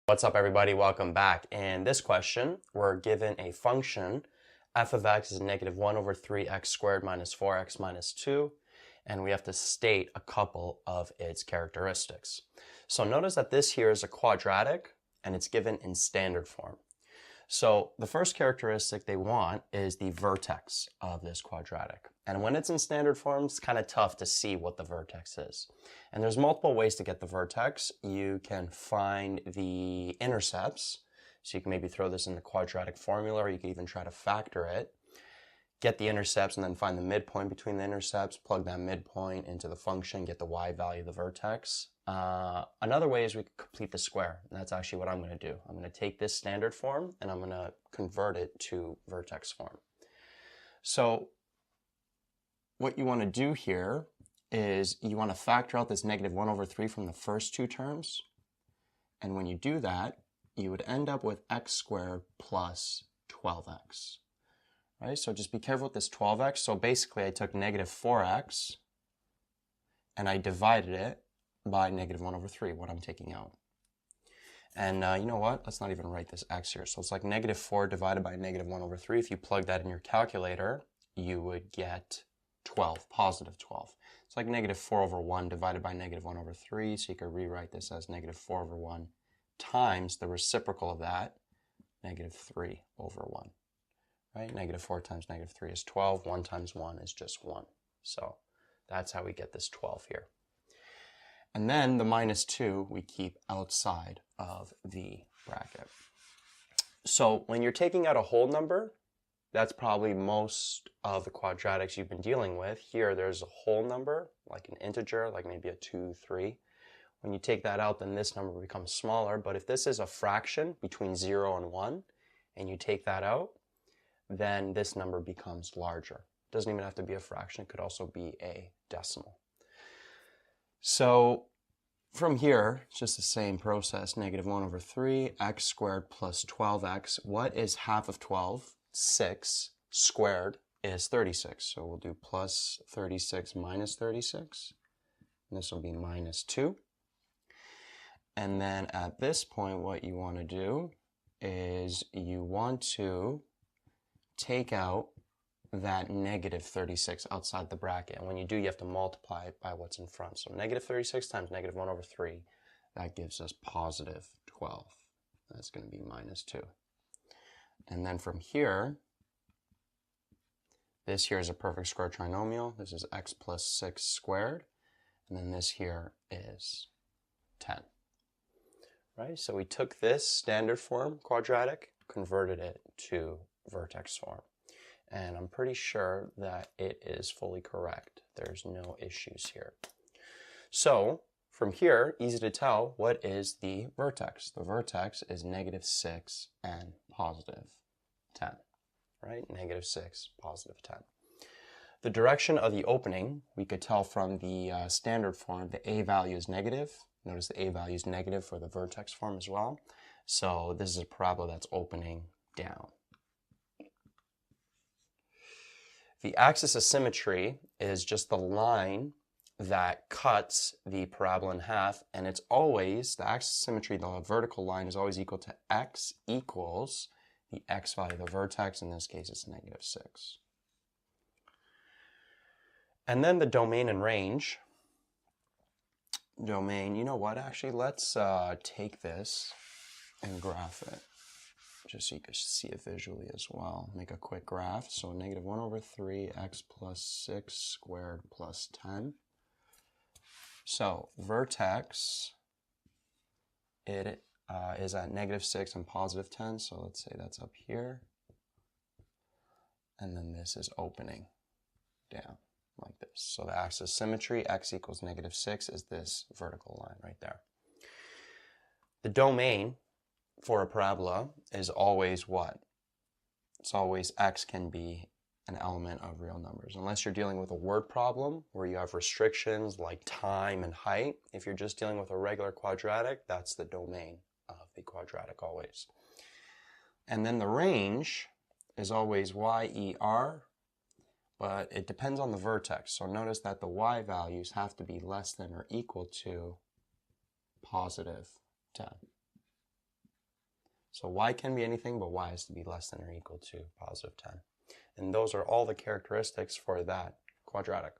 What's up, everybody? Welcome back. In this question, we're given a function f of x is negative 1 over 3x squared minus 4x minus 2, and we have to state a couple of its characteristics. So notice that this here is a quadratic, and it's given in standard form. So the first characteristic they want is the vertex of this quadratic. And when it's in standard form, it's kind of tough to see what the vertex is. And there's multiple ways to get the vertex. You can find the intercepts. So you can maybe throw this in the quadratic formula, or you can even try to factor it. Get the intercepts and then find the midpoint between the intercepts, plug that midpoint into the function, get the y value of the vertex. Another way is we could complete the square, and that's actually what I'm going to do. I'm going to take this standard form and I'm going to convert it to vertex form. So what you want to do here is you want to factor out this negative 1 over 3 from the first two terms, and when you do that, you would end up with x squared plus 12x. Right, so just be careful with this 12x. So basically I took negative 4x and I divided it by negative 1 over 3, what I'm taking out. And you know what? Let's not even write this x here. So it's like negative 4 divided by negative 1 over 3. If you plug that in your calculator, you would get 12, positive 12. It's like negative 4 over 1 divided by negative 1 over 3. So you could rewrite this as negative 4 over 1 times the reciprocal of that, negative 3 over 1. Right? Negative 4 times negative 3 is 12. 1 times 1 is just 1. So that's how we get this 12 here. And then the minus 2 we keep outside of the bracket. So when you're taking out a whole number, that's probably most of the quadratics you've been dealing with. Here there's a whole number, like an integer, like maybe a 2, 3. When you take that out, then this number becomes smaller. But if this is a fraction between 0 and 1, and you take that out, then this number becomes larger. It doesn't even have to be a fraction. It could also be a decimal. So from here, it's just the same process. Negative 1 over 3, x squared plus 12x. What is half of 12? 6 squared is 36. So we'll do plus 36 minus 36. And this will be minus 2. And then at this point, what you want to do is you want to take out that negative 36 outside the bracket. And when you do, you have to multiply it by what's in front. So negative 36 times negative 1 over 3, that gives us positive 12. That's going to be minus 2. And then from here, this here is a perfect square trinomial. This is x plus 6 squared. And then this here is 10. Right? So we took this standard form quadratic, converted it to vertex form. And I'm pretty sure that it is fully correct. There's no issues here. So from here, easy to tell, what is the vertex? The vertex is negative 6 and positive 10. Right? Negative 6, positive 10. The direction of the opening, we could tell from the standard form, the a value is negative. Notice the a value is negative for the vertex form as well. So this is a parabola that's opening down. The axis of symmetry is just the line that cuts the parabola in half, and it's always, the axis of symmetry, the vertical line is always equal to x equals the x value of the vertex. In this case, it's negative 6. And then the domain and range. Domain, you know what, actually, let's take this and graph it, just so you can see it visually as well. Make a quick graph. So negative 1 over 3, x plus 6 squared plus 10. So vertex, it is at negative 6 and positive 10. So let's say that's up here. And then this is opening down like this. So the axis of symmetry, x equals negative 6, is this vertical line right there. The domain for a parabola is always what? It's always x can be an element of real numbers. Unless you're dealing with a word problem where you have restrictions like time and height. If you're just dealing with a regular quadratic, that's the domain of the quadratic always. And then the range is always y-e-r, but it depends on the vertex. So notice that the y values have to be less than or equal to positive 10. So y can be anything, but y has to be less than or equal to positive 10. And those are all the characteristics for that quadratic.